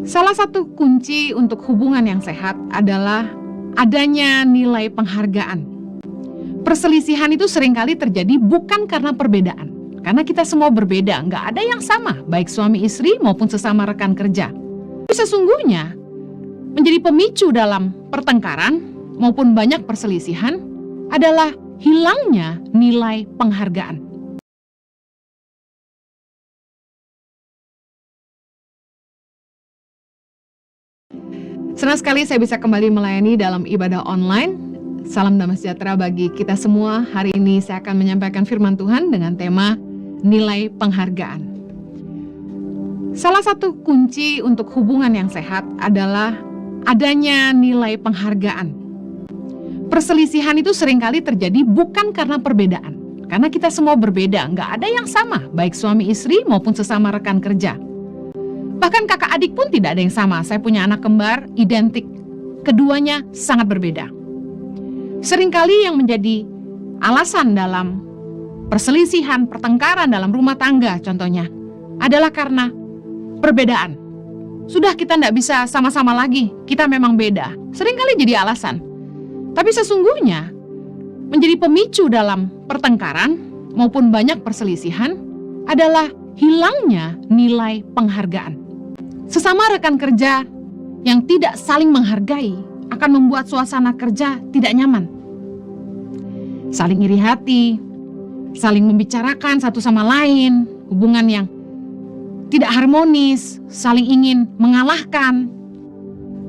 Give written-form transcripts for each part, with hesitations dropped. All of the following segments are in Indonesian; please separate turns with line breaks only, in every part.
Salah satu kunci untuk hubungan yang sehat adalah adanya nilai penghargaan. Perselisihan itu seringkali terjadi bukan karena perbedaan. Karena kita semua berbeda, nggak ada yang sama, baik suami istri maupun sesama rekan kerja. Tapi sesungguhnya, menjadi pemicu dalam pertengkaran maupun banyak perselisihan adalah hilangnya nilai penghargaan. Senang sekali saya bisa kembali melayani dalam ibadah online. Salam damai sejahtera bagi kita semua. Hari ini saya akan menyampaikan firman Tuhan dengan tema nilai penghargaan. Salah satu kunci untuk hubungan yang sehat adalah adanya nilai penghargaan. Perselisihan itu seringkali terjadi bukan karena perbedaan. Karena kita semua berbeda, nggak ada yang sama, baik suami istri maupun sesama rekan kerja. Bahkan kakak adik pun tidak ada yang sama. Saya punya anak kembar, identik. Keduanya sangat berbeda. Seringkali yang menjadi alasan dalam perselisihan, pertengkaran dalam rumah tangga contohnya, adalah karena perbedaan. Sudah kita tidak bisa sama-sama lagi, kita memang beda. Seringkali jadi alasan. Tapi sesungguhnya, menjadi pemicu dalam pertengkaran maupun banyak perselisihan adalah hilangnya nilai penghargaan. Sesama rekan kerja yang tidak saling menghargai akan membuat suasana kerja tidak nyaman. Saling iri hati, saling membicarakan satu sama lain, hubungan yang tidak harmonis, saling ingin mengalahkan.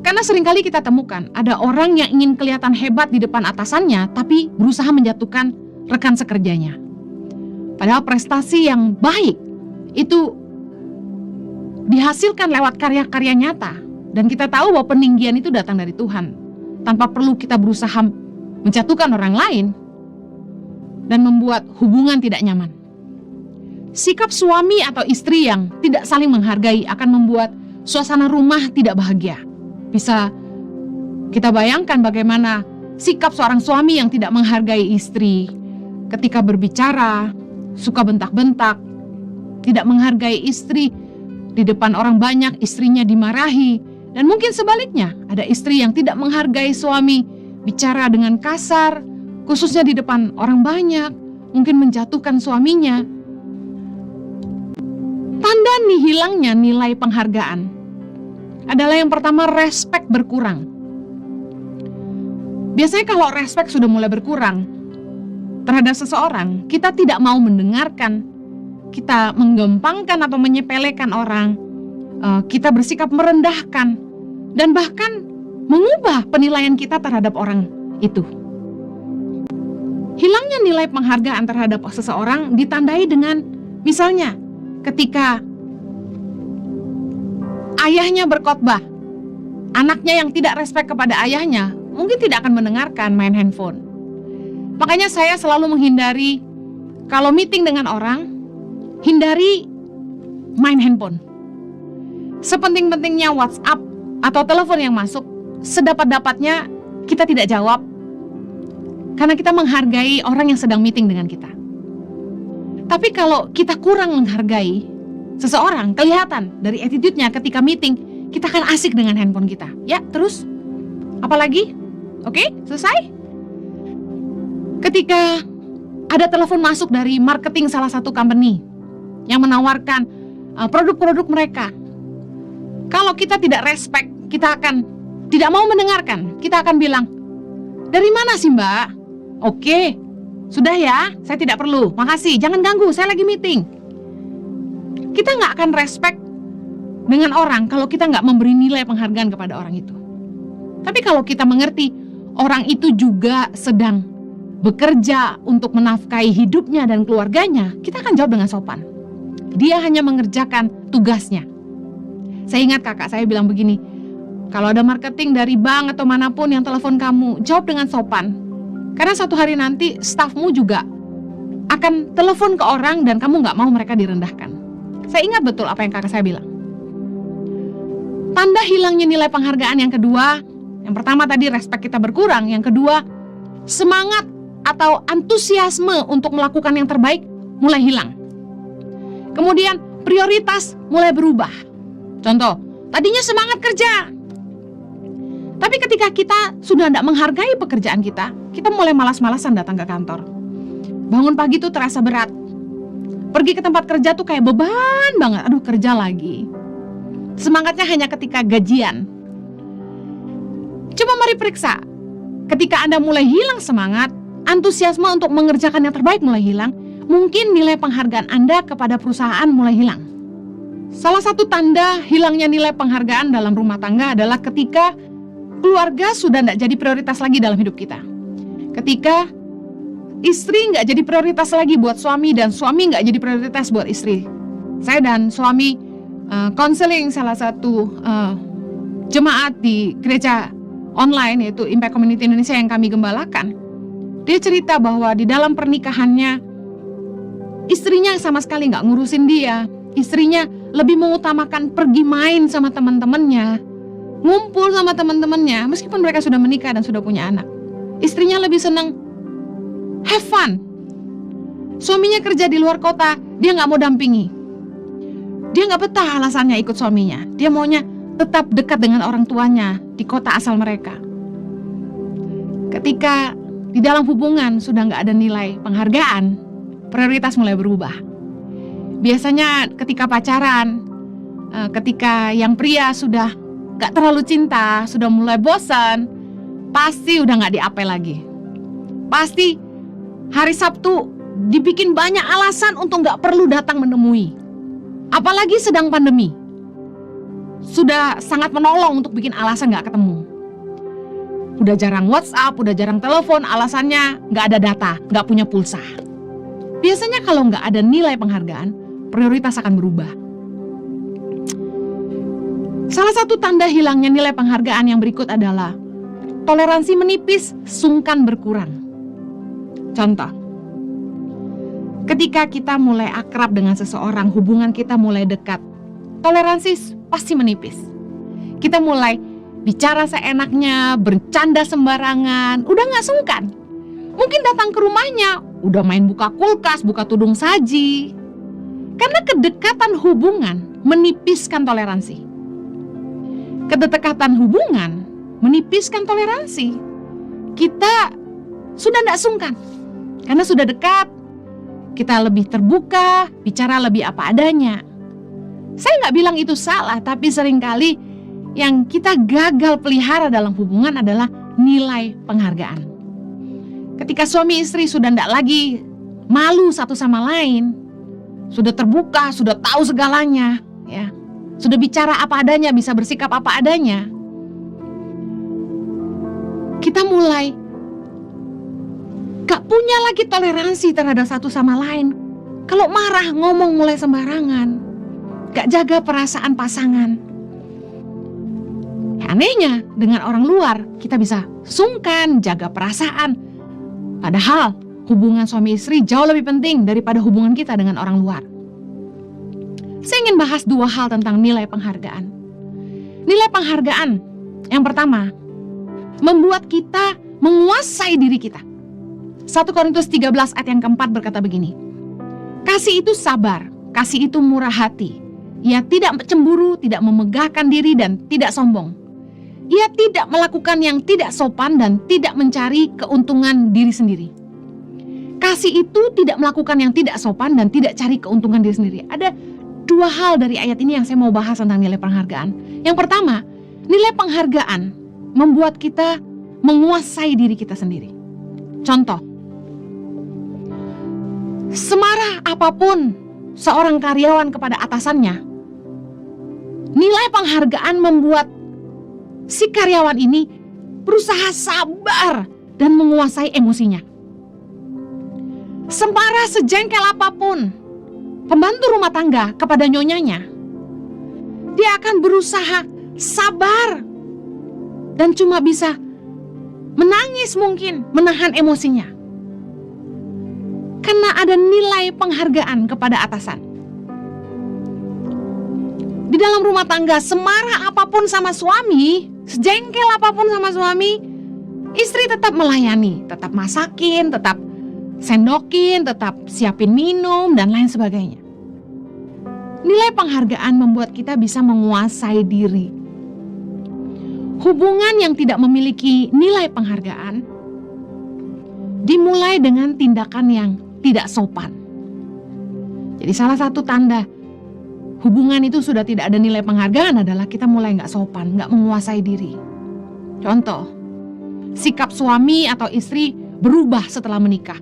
Karena seringkali kita temukan ada orang yang ingin kelihatan hebat di depan atasannya, tapi berusaha menjatuhkan rekan sekerjanya. Padahal prestasi yang baik itu dihasilkan lewat karya-karya nyata. Dan kita tahu bahwa peninggian itu datang dari Tuhan. Tanpa perlu kita berusaha menjatuhkan orang lain dan membuat hubungan tidak nyaman. Sikap suami atau istri yang tidak saling menghargai akan membuat suasana rumah tidak bahagia. Bisa kita bayangkan bagaimana sikap seorang suami yang tidak menghargai istri ketika berbicara, suka bentak-bentak, tidak menghargai istri. Di depan orang banyak istrinya dimarahi. Dan mungkin sebaliknya, ada istri yang tidak menghargai suami, bicara dengan kasar, khususnya di depan orang banyak, mungkin menjatuhkan suaminya. Tanda hilangnya nilai penghargaan adalah yang pertama, respek berkurang. Biasanya kalau respek sudah mulai berkurang terhadap seseorang, kita tidak mau mendengarkan, kita menggampangkan atau menyepelekan orang, kita bersikap merendahkan, dan bahkan mengubah penilaian kita terhadap orang itu. Hilangnya nilai penghargaan terhadap seseorang ditandai dengan, misalnya, ketika ayahnya berkhotbah, anaknya yang tidak respek kepada ayahnya, mungkin tidak akan mendengarkan, main handphone. Makanya saya selalu menghindari, kalau meeting dengan orang, hindari main handphone. Sepenting-pentingnya WhatsApp atau telepon yang masuk, sedapat-dapatnya kita tidak jawab. Karena kita menghargai orang yang sedang meeting dengan kita. Tapi kalau kita kurang menghargai seseorang, kelihatan dari attitude-nya ketika meeting, kita akan asik dengan handphone kita. Ya, terus? Apalagi? Oke, selesai? Ketika ada telepon masuk dari marketing salah satu company yang menawarkan produk-produk mereka. Kalau kita tidak respect, kita akan tidak mau mendengarkan. Kita akan bilang, dari mana sih mbak? Oke, sudah ya, saya tidak perlu, makasih, jangan ganggu, saya lagi meeting. Kita nggak akan respect dengan orang kalau kita nggak memberi nilai penghargaan kepada orang itu. Tapi kalau kita mengerti, orang itu juga sedang bekerja untuk menafkahi hidupnya dan keluarganya, kita akan jawab dengan sopan. Dia hanya mengerjakan tugasnya. Saya ingat kakak saya bilang begini, kalau ada marketing dari bank atau manapun yang telepon kamu, jawab dengan sopan. Karena suatu hari nanti stafmu juga akan telepon ke orang dan kamu nggak mau mereka direndahkan. Saya ingat betul apa yang kakak saya bilang. Tanda hilangnya nilai penghargaan yang kedua, yang pertama tadi respek kita berkurang, yang kedua semangat atau antusiasme untuk melakukan yang terbaik mulai hilang. Kemudian prioritas mulai berubah. Contoh, Tadinya semangat kerja. Tapi ketika kita sudah tidak menghargai pekerjaan kita mulai malas-malasan datang ke kantor. Bangun pagi tuh terasa berat. Pergi ke tempat kerja tuh kayak beban banget. Aduh, kerja lagi. Semangatnya hanya ketika gajian. Coba mari periksa. Ketika Anda mulai hilang semangat, antusiasme untuk mengerjakan yang terbaik mulai hilang, mungkin nilai penghargaan Anda kepada perusahaan mulai hilang. Salah satu tanda hilangnya nilai penghargaan dalam rumah tangga adalah ketika keluarga sudah tidak jadi prioritas lagi dalam hidup kita. Ketika istri nggak jadi prioritas lagi buat suami dan suami nggak jadi prioritas buat istri. Saya dan suami konseling salah satu jemaat di gereja online, yaitu Impact Community Indonesia yang kami gembalakan. Dia cerita bahwa di dalam pernikahannya istrinya sama sekali nggak ngurusin dia. Istrinya lebih mengutamakan pergi main sama teman-temannya, ngumpul sama teman-temannya, meskipun mereka sudah menikah dan sudah punya anak. Istrinya lebih senang have fun. Suaminya kerja di luar kota, dia nggak mau dampingi. Dia nggak betah alasannya ikut suaminya. Dia maunya tetap dekat dengan orang tuanya di kota asal mereka. Ketika di dalam hubungan sudah nggak ada nilai penghargaan, prioritas mulai berubah. Biasanya ketika pacaran, ketika yang pria sudah nggak terlalu cinta, sudah mulai bosan, pasti udah nggak diapel lagi. Pasti hari Sabtu dibikin banyak alasan untuk nggak perlu datang menemui. Apalagi sedang pandemi. Sudah sangat menolong untuk bikin alasan gak ketemu. Udah jarang WhatsApp, udah jarang telepon, alasannya gak ada data, gak punya pulsa. Biasanya kalau gak ada nilai penghargaan, prioritas akan berubah. Salah satu tanda hilangnya nilai penghargaan yang berikut adalah toleransi menipis, sungkan berkurang. Contoh, ketika kita mulai akrab dengan seseorang, hubungan kita mulai dekat, toleransi pasti menipis. Kita mulai bicara seenaknya, bercanda sembarangan, udah gak sungkan. Mungkin datang ke rumahnya, udah main buka kulkas, buka tudung saji. Karena kedekatan hubungan menipiskan toleransi. Kedekatan hubungan menipiskan toleransi. Kita sudah gak sungkan. Karena sudah dekat, kita lebih terbuka, bicara lebih apa adanya. Saya nggak bilang itu salah, tapi seringkali yang kita gagal pelihara dalam hubungan adalah nilai penghargaan. Ketika suami istri sudah nggak lagi malu satu sama lain, sudah terbuka, sudah tahu segalanya, ya, sudah bicara apa adanya, bisa bersikap apa adanya, kita mulai gak punya lagi toleransi terhadap satu sama lain. Kalau marah, ngomong mulai sembarangan, gak jaga perasaan pasangan. Anehnya, dengan orang luar kita bisa sungkan, jaga perasaan. Padahal hubungan suami istri jauh lebih penting daripada hubungan kita dengan orang luar. Saya ingin bahas dua hal tentang nilai penghargaan. Nilai penghargaan yang pertama, membuat kita menguasai diri kita. 1 Korintus 13 ayat yang keempat berkata begini, kasih itu sabar, kasih itu murah hati. Ia tidak cemburu, tidak memegahkan diri dan tidak sombong. Ia tidak melakukan yang tidak sopan dan tidak mencari keuntungan diri sendiri. Kasih itu tidak melakukan yang tidak sopan dan tidak cari keuntungan diri sendiri. Ada dua hal dari ayat ini yang saya mau bahas tentang nilai penghargaan. Yang pertama, nilai penghargaan membuat kita menguasai diri kita sendiri. Contoh, semarah apapun seorang karyawan kepada atasannya, nilai penghargaan membuat si karyawan ini berusaha sabar dan menguasai emosinya. Semarah sejengkel apapun pembantu rumah tangga kepada nyonyanya, dia akan berusaha sabar dan cuma bisa menangis mungkin, menahan emosinya. Karena ada nilai penghargaan kepada atasan. Di dalam rumah tangga, semarah apapun sama suami, sejengkel apapun sama suami, istri tetap melayani, tetap masakin, tetap sendokin, tetap siapin minum, dan lain sebagainya. Nilai penghargaan membuat kita bisa menguasai diri. Hubungan yang tidak memiliki nilai penghargaan dimulai dengan tindakan yang tidak sopan. Jadi salah satu tanda hubungan itu sudah tidak ada nilai penghargaan adalah kita mulai nggak sopan, nggak menguasai diri. Contoh, sikap suami atau istri berubah setelah menikah.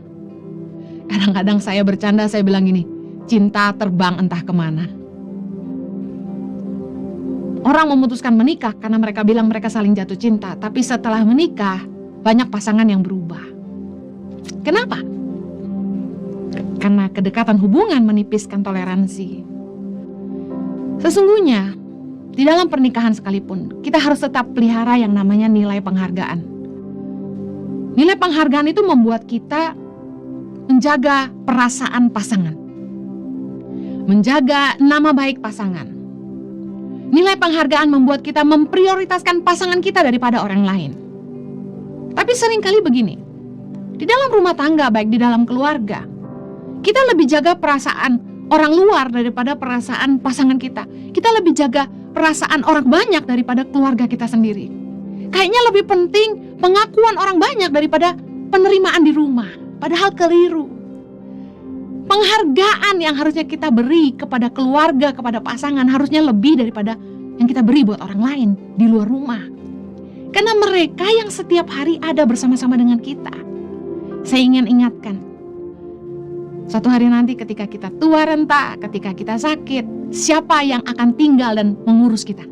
Kadang-kadang saya bercanda, saya bilang gini, cinta terbang entah kemana. Orang memutuskan menikah karena mereka bilang mereka saling jatuh cinta, tapi setelah menikah banyak pasangan yang berubah. Kenapa? Karena kedekatan hubungan menipiskan toleransi. Sesungguhnya di dalam pernikahan sekalipun kita harus tetap pelihara yang namanya nilai penghargaan. Nilai penghargaan itu membuat kita menjaga perasaan pasangan, menjaga nama baik pasangan. Nilai penghargaan membuat kita memprioritaskan pasangan kita daripada orang lain. Tapi seringkali begini, di dalam rumah tangga, baik di dalam keluarga, kita lebih jaga perasaan orang luar daripada perasaan pasangan kita. Kita lebih jaga perasaan orang banyak daripada keluarga kita sendiri. Kayaknya lebih penting pengakuan orang banyak daripada penerimaan di rumah. Padahal keliru. Penghargaan yang harusnya kita beri kepada keluarga, kepada pasangan harusnya lebih daripada yang kita beri buat orang lain di luar rumah. Karena mereka yang setiap hari ada bersama-sama dengan kita. Saya ingin ingatkan, suatu hari nanti ketika kita tua renta, ketika kita sakit, siapa yang akan tinggal dan mengurus kita?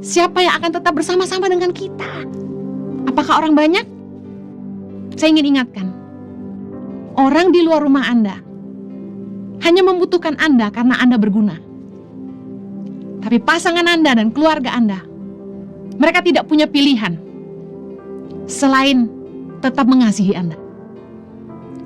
Siapa yang akan tetap bersama-sama dengan kita? Apakah orang banyak? Saya ingin ingatkan, orang di luar rumah Anda hanya membutuhkan Anda karena Anda berguna. Tapi pasangan Anda dan keluarga Anda, mereka tidak punya pilihan selain tetap mengasihi Anda.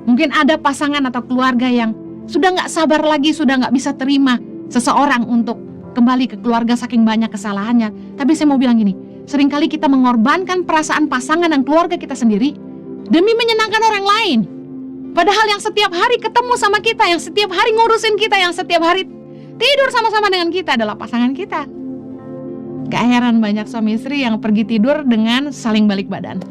Mungkin ada pasangan atau keluarga yang sudah gak sabar lagi, sudah gak bisa terima seseorang untuk kembali ke keluarga saking banyak kesalahannya. Tapi saya mau bilang gini, seringkali kita mengorbankan perasaan pasangan dan keluarga kita sendiri demi menyenangkan orang lain. Padahal yang setiap hari ketemu sama kita, yang setiap hari ngurusin kita, yang setiap hari tidur sama-sama dengan kita adalah pasangan kita. Gak heran banyak suami istri yang pergi tidur dengan saling balik badan.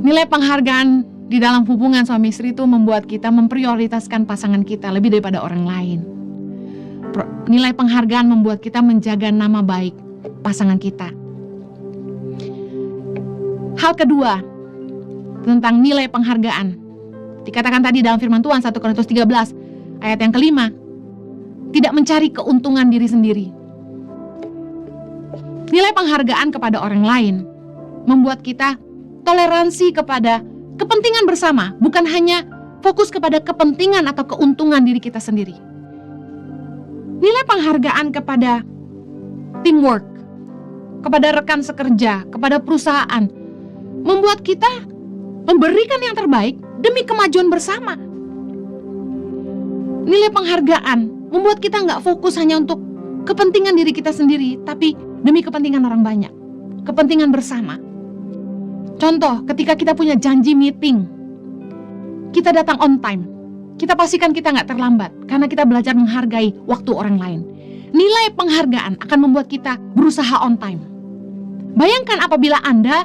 Nilai penghargaan di dalam hubungan suami istri itu membuat kita memprioritaskan pasangan kita lebih daripada orang lain. Nilai penghargaan membuat kita menjaga nama baik pasangan kita. Hal kedua tentang nilai penghargaan, dikatakan tadi dalam firman Tuhan 1 Korintus 13 ayat yang kelima, tidak mencari keuntungan diri sendiri. Nilai penghargaan kepada orang lain membuat kita toleransi kepada kepentingan bersama, bukan hanya fokus kepada kepentingan atau keuntungan diri kita sendiri. Nilai penghargaan kepada teamwork, kepada rekan sekerja, kepada perusahaan, membuat kita memberikan yang terbaik demi kemajuan bersama. Nilai penghargaan membuat kita nggak fokus hanya untuk kepentingan diri kita sendiri, tapi demi kepentingan orang banyak, kepentingan bersama. Contoh, ketika kita punya janji meeting, kita datang on time. Kita pastikan kita nggak terlambat, karena kita belajar menghargai waktu orang lain. Nilai penghargaan akan membuat kita berusaha on time. Bayangkan apabila Anda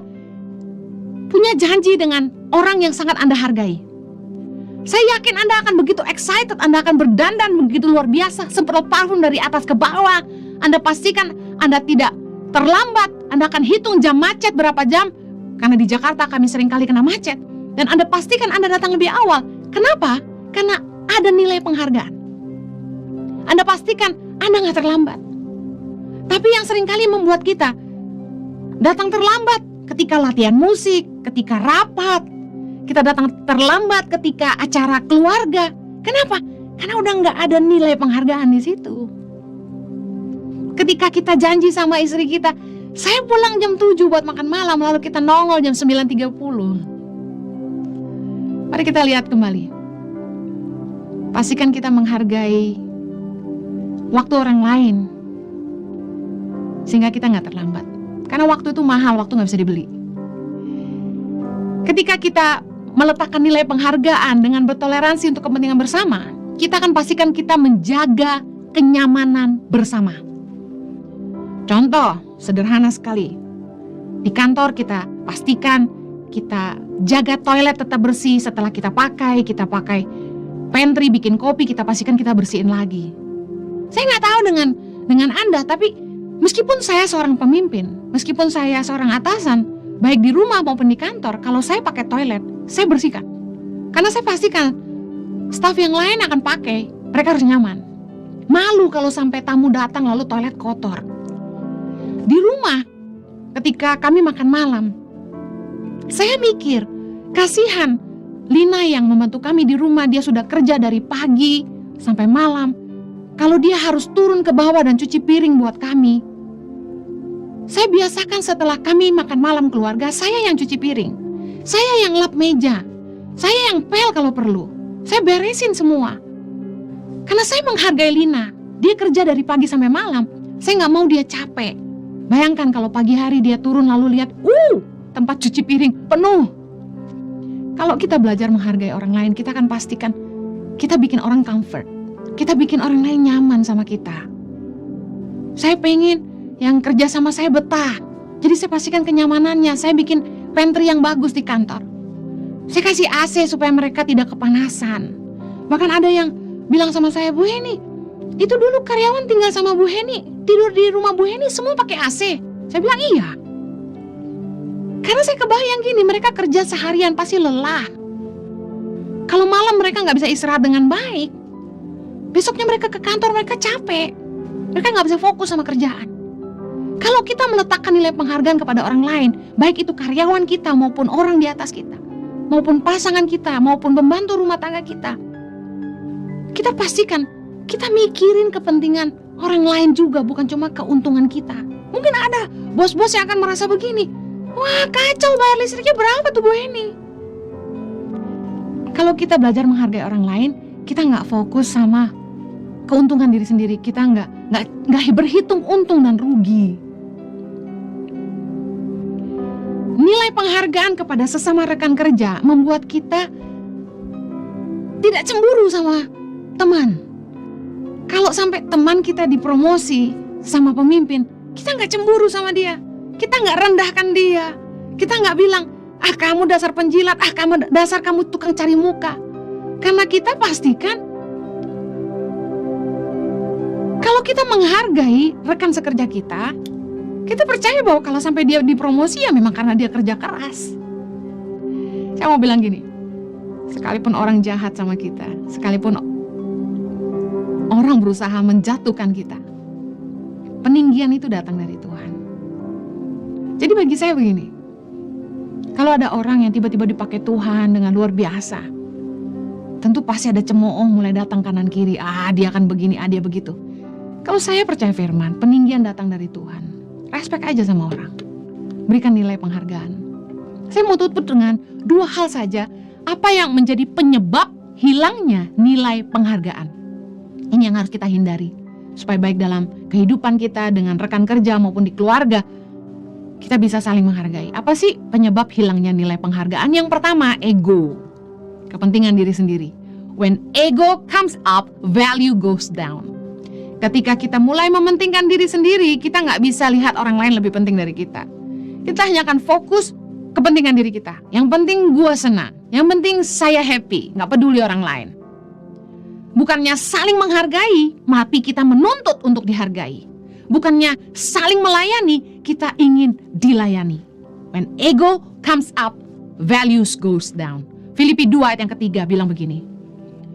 punya janji dengan orang yang sangat Anda hargai. Saya yakin Anda akan begitu excited, Anda akan berdandan begitu luar biasa, semprot parfum dari atas ke bawah. Anda pastikan Anda tidak terlambat, Anda akan hitung jam macet berapa jam, karena di Jakarta kami sering kali kena macet. Dan Anda pastikan Anda datang lebih awal. Kenapa? Karena ada nilai penghargaan. Anda pastikan Anda gak terlambat. Tapi yang seringkali membuat kita datang terlambat ketika latihan musik, ketika rapat, kita datang terlambat ketika acara keluarga. Kenapa? Karena udah nggak ada nilai penghargaan di situ. Ketika kita janji sama istri kita, saya pulang jam 7 buat makan malam, lalu kita nongol jam 9.30. Mari kita lihat kembali. Pastikan kita menghargai waktu orang lain, sehingga kita nggak terlambat. Karena waktu itu mahal, waktu gak bisa dibeli. Ketika kita meletakkan nilai penghargaan dengan bertoleransi untuk kepentingan bersama, kita akan pastikan kita menjaga kenyamanan bersama. Contoh sederhana sekali. Di kantor kita pastikan kita jaga toilet tetap bersih setelah kita pakai pantry, bikin kopi, kita pastikan kita bersihin lagi. Saya nggak tahu dengan Anda, tapi meskipun saya seorang pemimpin, meskipun saya seorang atasan, baik di rumah maupun di kantor, kalau saya pakai toilet, saya bersihkan. Karena saya pastikan staf yang lain akan pakai, mereka harus nyaman. Malu kalau sampai tamu datang lalu toilet kotor. Di rumah, ketika kami makan malam, saya mikir, kasihan Lina yang membantu kami di rumah, dia sudah kerja dari pagi sampai malam. Kalau dia harus turun ke bawah dan cuci piring buat kami, saya biasakan setelah kami makan malam keluarga, saya yang cuci piring, saya yang lap meja, saya yang pel kalau perlu, saya beresin semua. Karena saya menghargai Lina, dia kerja dari pagi sampai malam, saya nggak mau dia capek. Bayangkan kalau pagi hari dia turun lalu lihat, tempat cuci piring penuh. Kalau kita belajar menghargai orang lain, kita akan pastikan kita bikin orang comfort. Kita bikin orang lain nyaman sama kita. Saya pengen yang kerja sama saya betah. Jadi saya pastikan kenyamanannya. Saya bikin pantry yang bagus di kantor. Saya kasih AC supaya mereka tidak kepanasan. Bahkan ada yang bilang sama saya, Bu Heni, itu dulu karyawan tinggal sama Bu Heni, tidur di rumah Bu Heni semua pakai AC. Saya bilang iya. Karena saya kebayang gini, mereka kerja seharian pasti lelah. Kalau malam mereka nggak bisa istirahat dengan baik, besoknya mereka ke kantor, mereka capek. Mereka nggak bisa fokus sama kerjaan. Kalau kita meletakkan nilai penghargaan kepada orang lain, baik itu karyawan kita maupun orang di atas kita, maupun pasangan kita, maupun pembantu rumah tangga kita, kita pastikan kita mikirin kepentingan orang lain juga, bukan cuma keuntungan kita. Mungkin ada bos-bos yang akan merasa begini, wah kacau, bayar listriknya berapa tuh Bu Heni? Kalau kita belajar menghargai orang lain, kita nggak fokus sama keuntungan diri sendiri. Kita nggak berhitung untung dan rugi. Nilai penghargaan kepada sesama rekan kerja membuat kita tidak cemburu sama teman. Kalau sampai teman kita dipromosi sama pemimpin, kita nggak cemburu sama dia. Kita nggak rendahkan dia. Kita nggak bilang, kamu dasar penjilat, kamu tukang cari muka. Karena kita pastikan, kalau kita menghargai rekan sekerja kita, kita percaya bahwa kalau sampai dia dipromosi ya memang karena dia kerja keras. Saya mau bilang gini, sekalipun orang jahat sama kita, sekalipun orang berusaha menjatuhkan kita, peninggian itu datang dari Tuhan. Jadi bagi saya begini, kalau ada orang yang tiba-tiba dipakai Tuhan dengan luar biasa, tentu pasti ada cemooh mulai datang kanan kiri, dia akan begini, dia begitu. Kalau saya percaya firman, peninggian datang dari Tuhan. Respect aja sama orang, berikan nilai penghargaan. Saya mau tutup dengan 2 hal saja, apa yang menjadi penyebab hilangnya nilai penghargaan. Ini yang harus kita hindari, supaya baik dalam kehidupan kita dengan rekan kerja maupun di keluarga, kita bisa saling menghargai. Apa sih penyebab hilangnya nilai penghargaan? Yang pertama, ego. Kepentingan diri sendiri. When ego comes up, value goes down. Ketika kita mulai mementingkan diri sendiri, kita nggak bisa lihat orang lain lebih penting dari kita. Kita hanya akan fokus kepentingan diri kita. Yang penting gue senang. Yang penting saya happy. Nggak peduli orang lain. Bukannya saling menghargai, tapi kita menuntut untuk dihargai. Bukannya saling melayani, kita ingin dilayani. When ego comes up, values goes down. Filipi 2 ayat yang ketiga bilang begini.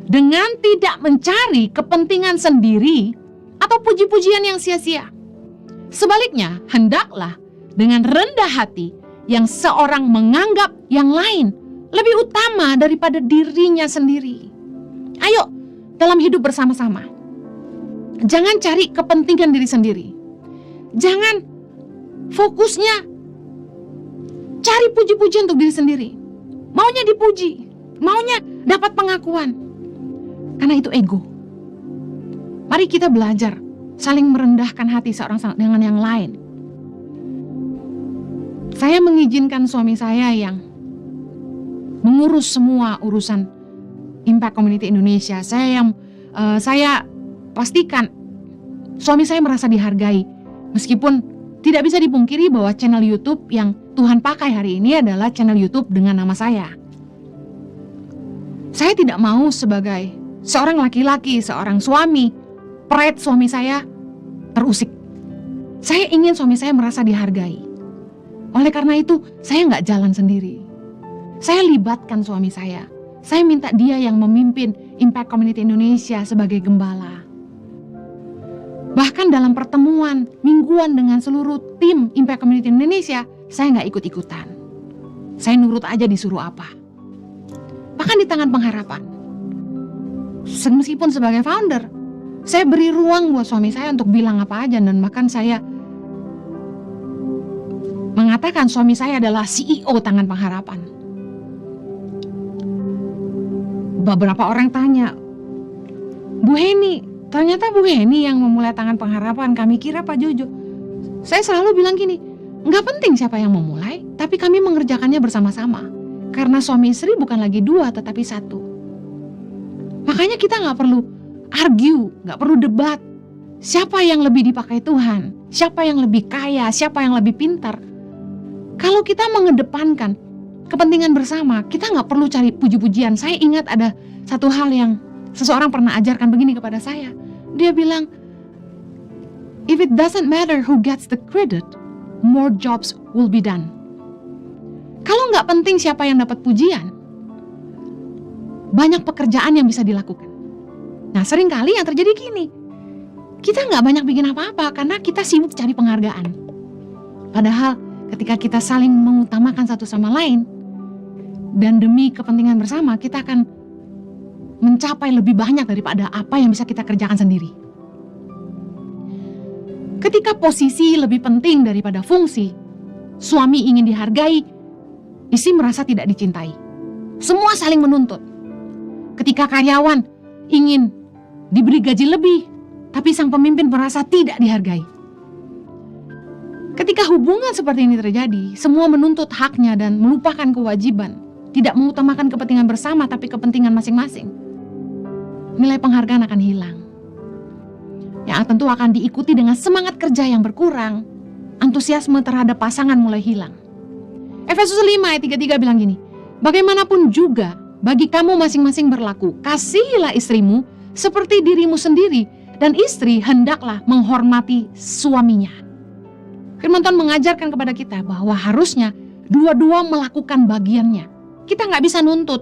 Dengan tidak mencari kepentingan sendiri atau puji-pujian yang sia-sia. Sebaliknya, hendaklah dengan rendah hati yang seorang menganggap yang lain lebih utama daripada dirinya sendiri. Ayo, dalam hidup bersama-sama, jangan cari kepentingan diri sendiri. Jangan fokusnya cari puji-pujian untuk diri sendiri. Maunya dipuji, maunya dapat pengakuan. Karena itu ego. Mari kita belajar saling merendahkan hati seorang dengan yang lain. Saya mengizinkan suami saya yang mengurus semua urusan Impact Community Indonesia. Saya yang saya pastikan suami saya merasa dihargai. Meskipun tidak bisa dipungkiri bahwa channel YouTube yang Tuhan pakai hari ini adalah channel YouTube dengan nama saya. Saya tidak mau sebagai seorang laki-laki, seorang suami, pride suami saya terusik. Saya ingin suami saya merasa dihargai. Oleh karena itu, saya nggak jalan sendiri. Saya libatkan suami saya. Saya minta dia yang memimpin Impact Community Indonesia sebagai gembala. Bahkan dalam pertemuan mingguan dengan seluruh tim Impact Community Indonesia, saya nggak ikut-ikutan. Saya nurut aja disuruh apa. Bahkan di Tangan Pengharapan, meskipun sebagai founder, saya beri ruang buat suami saya untuk bilang apa aja. Dan bahkan saya mengatakan suami saya adalah CEO Tangan Pengharapan. Beberapa orang tanya, Bu Heni, ternyata Bu Heni yang memulai Tangan Pengharapan, kami kira Pak Jojo. Saya selalu bilang gini, nggak penting siapa yang memulai, tapi kami mengerjakannya bersama-sama. Karena suami istri bukan lagi dua, tetapi satu. Makanya kita nggak perlu argue, nggak perlu debat. Siapa yang lebih dipakai Tuhan? Siapa yang lebih kaya? Siapa yang lebih pintar? Kalau kita mengedepankan kepentingan bersama, kita nggak perlu cari puji-pujian. Saya ingat ada satu hal yang seseorang pernah ajarkan begini kepada saya. Dia bilang, if it doesn't matter who gets the credit, more jobs will be done. Kalau nggak penting siapa yang dapat pujian, banyak pekerjaan yang bisa dilakukan. Nah, seringkali yang terjadi gini, kita nggak banyak bikin apa-apa karena kita sibuk cari penghargaan. Padahal ketika kita saling mengutamakan satu sama lain, dan demi kepentingan bersama, kita akan mencapai lebih banyak daripada apa yang bisa kita kerjakan sendiri. Ketika posisi lebih penting daripada fungsi, suami ingin dihargai, istri merasa tidak dicintai. Semua saling menuntut. Ketika karyawan ingin diberi gaji lebih, tapi sang pemimpin merasa tidak dihargai. Ketika hubungan seperti ini terjadi, semua menuntut haknya dan melupakan kewajiban. Tidak mengutamakan kepentingan bersama, tapi kepentingan masing-masing. Nilai penghargaan akan hilang. Yang tentu akan diikuti dengan semangat kerja yang berkurang. Antusiasme terhadap pasangan mulai hilang. Efesus 5 ayat 33 bilang gini, bagaimanapun juga bagi kamu masing-masing berlaku, kasihilah istrimu seperti dirimu sendiri, dan istri hendaklah menghormati suaminya. Firman Tuhan mengajarkan kepada kita bahwa harusnya dua-dua melakukan bagiannya. Kita nggak bisa nuntut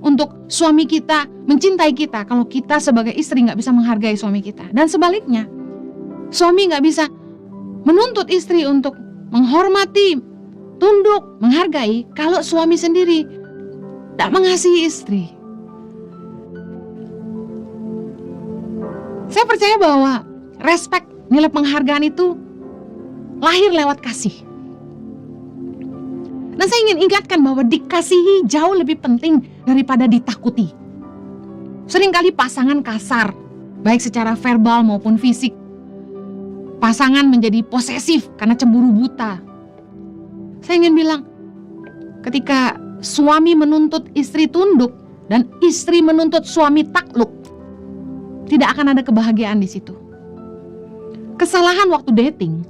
untuk suami kita mencintai kita kalau kita sebagai istri nggak bisa menghargai suami kita. Dan sebaliknya, suami nggak bisa menuntut istri untuk menghormati, tunduk, menghargai kalau suami sendiri tidak mengasihi istri. Saya percaya bahwa respect, nilai penghargaan itu lahir lewat kasih. Dan saya ingin ingatkan bahwa dikasihi jauh lebih penting daripada ditakuti. Seringkali pasangan kasar, baik secara verbal maupun fisik. Pasangan menjadi posesif karena cemburu buta. Saya ingin bilang, ketika suami menuntut istri tunduk dan istri menuntut suami takluk, tidak akan ada kebahagiaan di situ. Kesalahan waktu dating,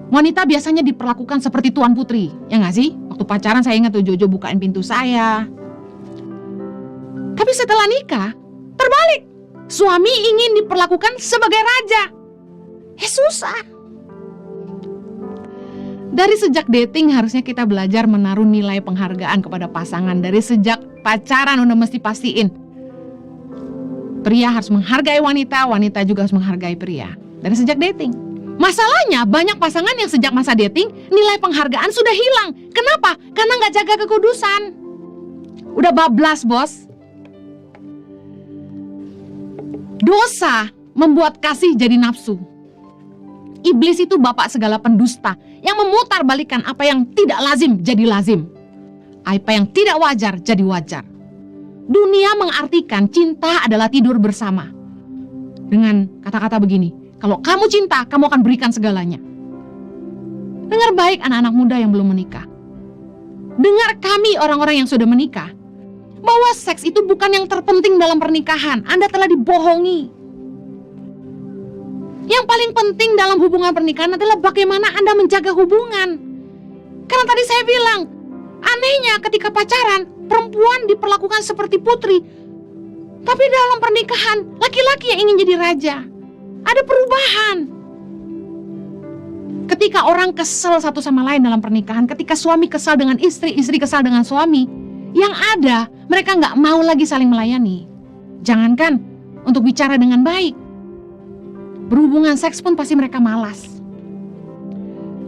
wanita biasanya diperlakukan seperti tuan putri, ya nggak sih? Waktu pacaran saya ingat tuh Jojo bukain pintu saya. Tapi setelah nikah, terbalik. Suami ingin diperlakukan sebagai raja. Susah. Dari sejak dating harusnya kita belajar menaruh nilai penghargaan kepada pasangan. Dari sejak pacaran udah mesti pastiin. Pria harus menghargai wanita, wanita juga harus menghargai pria. Dari sejak dating. Masalahnya banyak pasangan yang sejak masa dating nilai penghargaan sudah hilang. Kenapa? Karena nggak jaga kekudusan. Udah bablas, bos. Dosa membuat kasih jadi nafsu. Iblis itu bapak segala pendusta yang memutarbalikkan apa yang tidak lazim jadi lazim. Apa yang tidak wajar jadi wajar. Dunia mengartikan cinta adalah tidur bersama. Dengan kata-kata begini, kalau kamu cinta, kamu akan berikan segalanya. Dengar baik anak-anak muda yang belum menikah. Dengar kami orang-orang yang sudah menikah. bahwa seks itu bukan yang terpenting dalam pernikahan. Anda telah dibohongi. Yang paling penting dalam hubungan pernikahan adalah bagaimana Anda menjaga hubungan. Karena tadi saya bilang, anehnya ketika pacaran, perempuan diperlakukan seperti putri. Tapi dalam pernikahan, laki-laki yang ingin jadi raja. Ada perubahan. Ketika orang kesal satu sama lain dalam pernikahan, ketika suami kesal dengan istri, istri kesal dengan suami, yang ada, mereka nggak mau lagi saling melayani. Jangankan untuk bicara dengan baik. Berhubungan seks pun pasti mereka malas.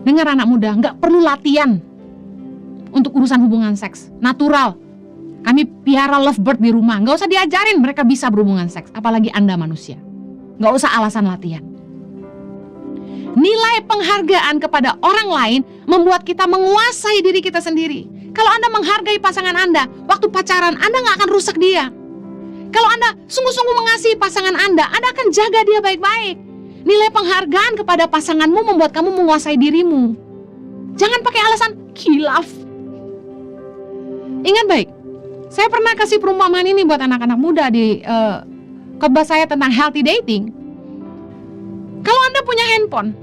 Dengar anak muda, nggak perlu latihan untuk urusan hubungan seks. Natural. Kami piara lovebird di rumah. Nggak usah diajarin, mereka bisa berhubungan seks. Apalagi Anda manusia. Nggak usah alasan latihan. Nilai penghargaan kepada orang lain membuat kita menguasai diri kita sendiri. Kalau Anda menghargai pasangan Anda, waktu pacaran Anda nggak akan rusak dia. Kalau Anda sungguh-sungguh mengasihi pasangan Anda akan jaga dia baik-baik. Nilai penghargaan kepada pasanganmu membuat kamu menguasai dirimu. Jangan pakai alasan khilaf. Ingat baik, saya pernah kasih perumpamaan ini buat anak-anak muda di khotbah saya tentang healthy dating. Kalau Anda punya handphone,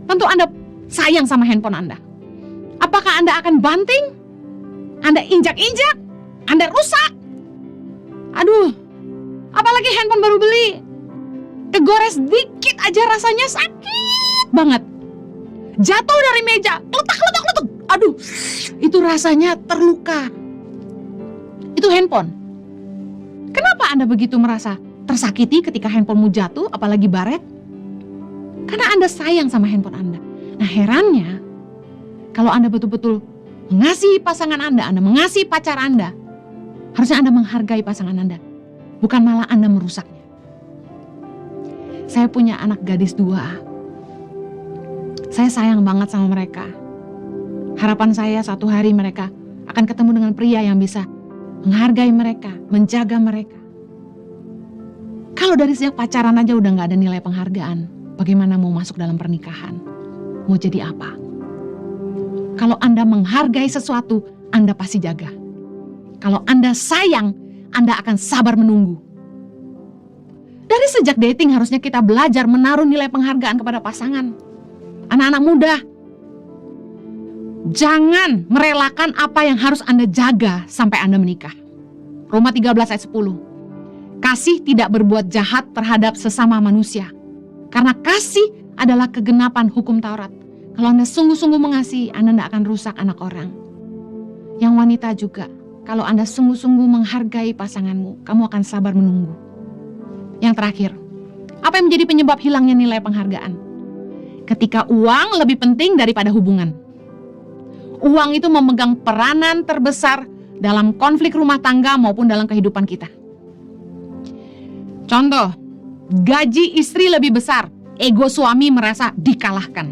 tentu Anda sayang sama handphone Anda. Apakah Anda akan banting? Anda injak-injak? Anda rusak? Aduh, apalagi handphone baru beli. Kegores dikit aja rasanya sakit banget. Jatuh dari meja, letak. Aduh, itu rasanya terluka. Itu handphone. Kenapa Anda begitu merasa tersakiti ketika handphonemu jatuh, apalagi baret? Karena Anda sayang sama handphone Anda. Nah, herannya, kalau Anda betul-betul mengasihi pasangan Anda mengasihi pacar Anda, harusnya Anda menghargai pasangan Anda, bukan malah Anda merusaknya. Saya punya anak gadis 2. Saya sayang banget sama mereka. Harapan saya suatu hari mereka akan ketemu dengan pria yang bisa menghargai mereka, menjaga mereka. Kalau dari sejak pacaran aja udah gak ada nilai penghargaan, bagaimana mau masuk dalam pernikahan? Mau jadi apa? Kalau Anda menghargai sesuatu, Anda pasti jaga. Kalau Anda sayang, Anda akan sabar menunggu. Dari sejak dating harusnya kita belajar menaruh nilai penghargaan kepada pasangan. Anak-anak muda, jangan merelakan apa yang harus Anda jaga sampai Anda menikah. Roma 13 ayat 10. Kasih tidak berbuat jahat terhadap sesama manusia. Karena kasih adalah kegenapan hukum Taurat. Kalau Anda sungguh-sungguh mengasihi, Anda tidak akan rusak anak orang. Yang wanita juga, kalau Anda sungguh-sungguh menghargai pasanganmu, kamu akan sabar menunggu. Yang terakhir, apa yang menjadi penyebab hilangnya nilai penghargaan? Ketika uang lebih penting daripada hubungan. Uang itu memegang peranan terbesar dalam konflik rumah tangga maupun dalam kehidupan kita. Contoh, gaji istri lebih besar, ego suami merasa dikalahkan.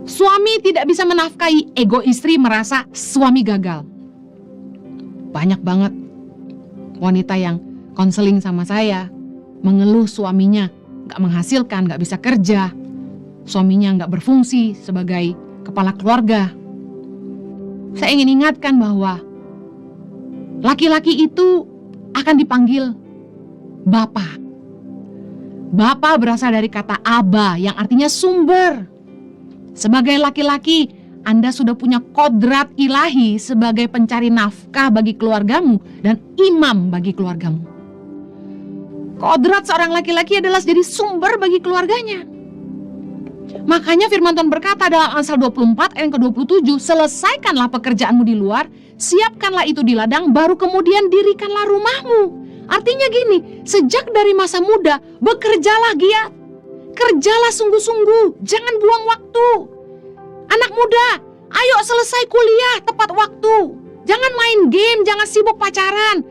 Suami tidak bisa menafkahi, ego istri merasa suami gagal. Banyak banget wanita yang konseling sama saya, mengeluh suaminya gak menghasilkan, gak bisa kerja, suaminya gak berfungsi sebagai kepala keluarga. Saya ingin ingatkan bahwa laki-laki itu akan dipanggil Bapa. Bapa berasal dari kata Aba yang artinya sumber. Sebagai laki-laki, Anda sudah punya kodrat ilahi sebagai pencari nafkah bagi keluargamu dan imam bagi keluargamu. Kodrat seorang laki-laki adalah jadi sumber bagi keluarganya. Makanya firman Tuhan berkata dalam Amsal 24 ayat ke-27, selesaikanlah pekerjaanmu di luar, siapkanlah itu di ladang, baru kemudian dirikanlah rumahmu. Artinya gini, sejak dari masa muda, bekerjalah giat. Kerjalah sungguh-sungguh, jangan buang waktu. Anak muda, ayo selesai kuliah tepat waktu. Jangan main game, jangan sibuk pacaran.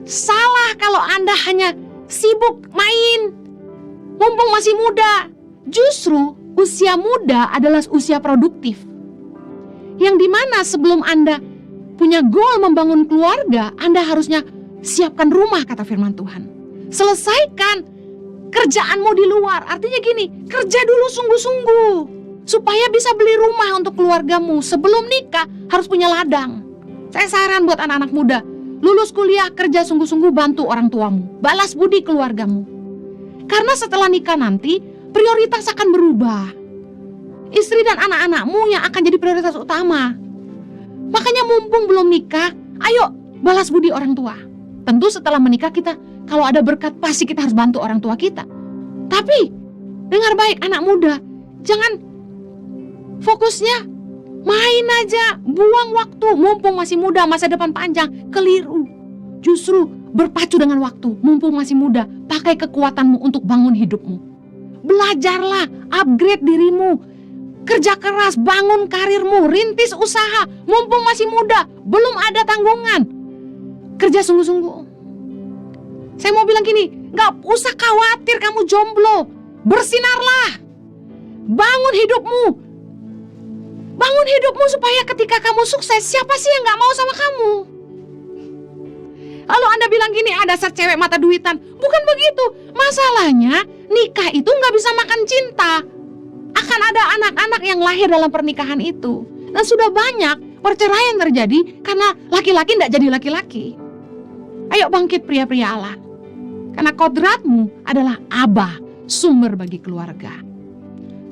Salah kalau Anda hanya sibuk main, mumpung masih muda. Justru usia muda adalah usia produktif. Yang dimana sebelum Anda punya goal membangun keluarga, Anda harusnya siapkan rumah, kata firman Tuhan. Selesaikan kerjaanmu di luar. Artinya gini, kerja dulu sungguh-sungguh supaya bisa beli rumah untuk keluargamu. Sebelum nikah harus punya ladang. Saya saran buat anak-anak muda,
lulus kuliah, kerja sungguh-sungguh, bantu orang tuamu, balas budi keluargamu. Karena setelah nikah nanti, prioritas akan berubah. Istri dan anak-anakmu yang akan jadi prioritas utama. Makanya mumpung belum nikah, ayo balas budi orang tua. Tentu setelah menikah kita, kalau ada berkat pasti kita harus bantu orang tua kita. Tapi, dengar baik anak muda, jangan fokusnya main aja, buang waktu, mumpung masih muda, masa depan panjang. Keliru. Justru berpacu dengan waktu, mumpung masih muda, pakai kekuatanmu untuk bangun hidupmu. Belajarlah, upgrade dirimu. Kerja keras, bangun karirmu, rintis usaha, mumpung masih muda, belum ada tanggungan. Kerja sungguh-sungguh. Saya mau bilang gini, gak usah khawatir kamu jomblo. Bersinarlah. Bangun hidupmu. Bangun hidupmu supaya ketika kamu sukses, siapa sih yang gak mau sama kamu? Lalu Anda bilang gini, ada dasar cewek mata duitan. Bukan begitu. Masalahnya, nikah itu gak bisa makan cinta. Akan ada anak-anak yang lahir dalam pernikahan itu. Dan sudah banyak perceraian terjadi karena laki-laki tidak jadi laki-laki. Ayo bangkit pria-pria Allah. Karena kodratmu adalah Abah, sumber bagi keluarga.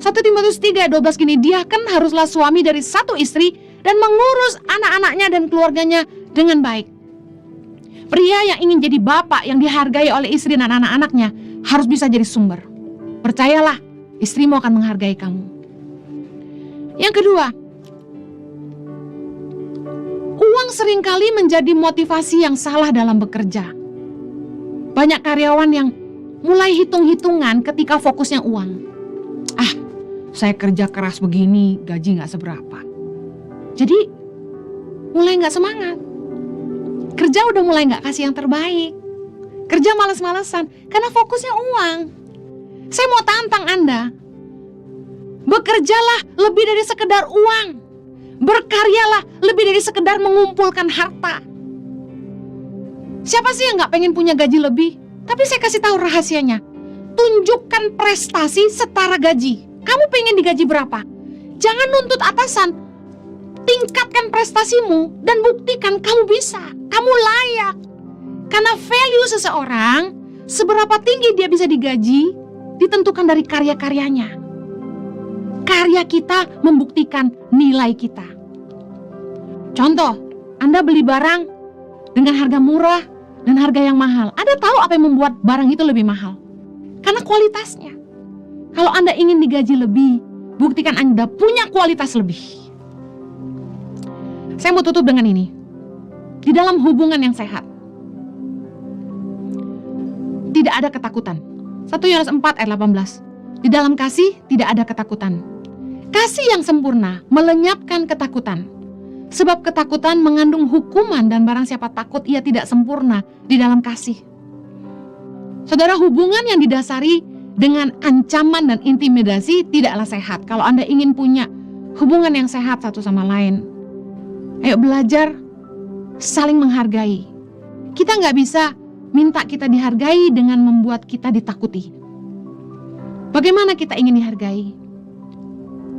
1 Timotius 3:12 gini, dia kan haruslah suami dari satu istri dan mengurus anak-anaknya dan keluarganya dengan baik. Pria yang ingin jadi bapak yang dihargai oleh istri dan anak-anaknya harus bisa jadi sumber. Percayalah, istrimu akan menghargai kamu. Yang kedua, uang seringkali menjadi motivasi yang salah dalam bekerja. Banyak karyawan yang mulai hitung-hitungan ketika fokusnya uang. Saya kerja keras begini, gaji gak seberapa. Jadi, mulai gak semangat. Kerja udah mulai gak kasih yang terbaik. Kerja males-malesan, karena fokusnya uang. Saya mau tantang Anda. Bekerjalah lebih dari sekedar uang. Berkaryalah lebih dari sekedar mengumpulkan harta. Siapa sih yang gak pengen punya gaji lebih? Tapi saya kasih tahu rahasianya. Tunjukkan prestasi setara gaji. Kamu pengen digaji berapa? Jangan nuntut atasan. Tingkatkan prestasimu dan buktikan kamu bisa. Kamu layak. Karena value seseorang, seberapa tinggi dia bisa digaji, ditentukan dari karya-karyanya. Karya kita membuktikan nilai kita. Contoh, Anda beli barang dengan harga murah dan harga yang mahal. Anda tahu apa yang membuat barang itu lebih mahal? Karena kualitasnya. Kalau Anda ingin digaji lebih, buktikan Anda punya kualitas lebih. Saya mau tutup dengan ini. Di dalam hubungan yang sehat, tidak ada ketakutan. 1 Yohanes 4:18. Di dalam kasih tidak ada ketakutan. Kasih yang sempurna melenyapkan ketakutan. Sebab ketakutan mengandung hukuman dan barang siapa takut ia tidak sempurna di dalam kasih. Saudara, hubungan yang didasari dengan ancaman dan intimidasi tidaklah sehat. Kalau Anda ingin punya hubungan yang sehat satu sama lain, ayo belajar saling menghargai. Kita nggak bisa minta kita dihargai dengan membuat kita ditakuti. Bagaimana kita ingin dihargai?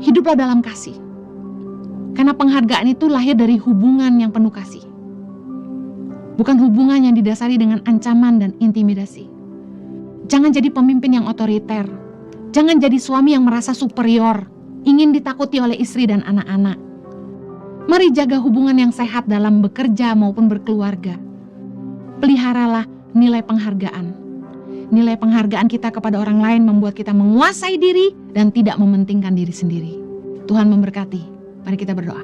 Hiduplah dalam kasih. Karena penghargaan itu lahir dari hubungan yang penuh kasih. Bukan hubungan yang didasari dengan ancaman dan intimidasi. Jangan jadi pemimpin yang otoriter. Jangan jadi suami yang merasa superior, ingin ditakuti oleh istri dan anak-anak. Mari jaga hubungan yang sehat dalam bekerja maupun berkeluarga. Peliharalah nilai penghargaan. Nilai penghargaan kita kepada orang lain membuat kita menguasai diri dan tidak mementingkan diri sendiri. Tuhan memberkati. Mari kita berdoa.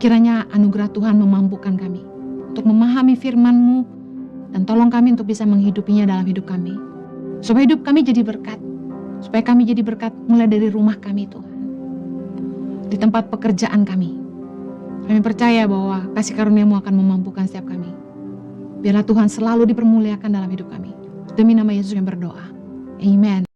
Kiranya anugerah Tuhan memampukan kami untuk memahami firman-Mu dan tolong kami untuk bisa menghidupinya dalam hidup kami. Supaya hidup kami jadi berkat. Supaya kami jadi berkat mulai dari rumah kami, Tuhan. Di tempat pekerjaan kami. Kami percaya bahwa kasih karunia-Mu akan memampukan setiap kami. Biarlah Tuhan selalu dipermuliakan dalam hidup kami. Demi nama Yesus yang berdoa. Amen.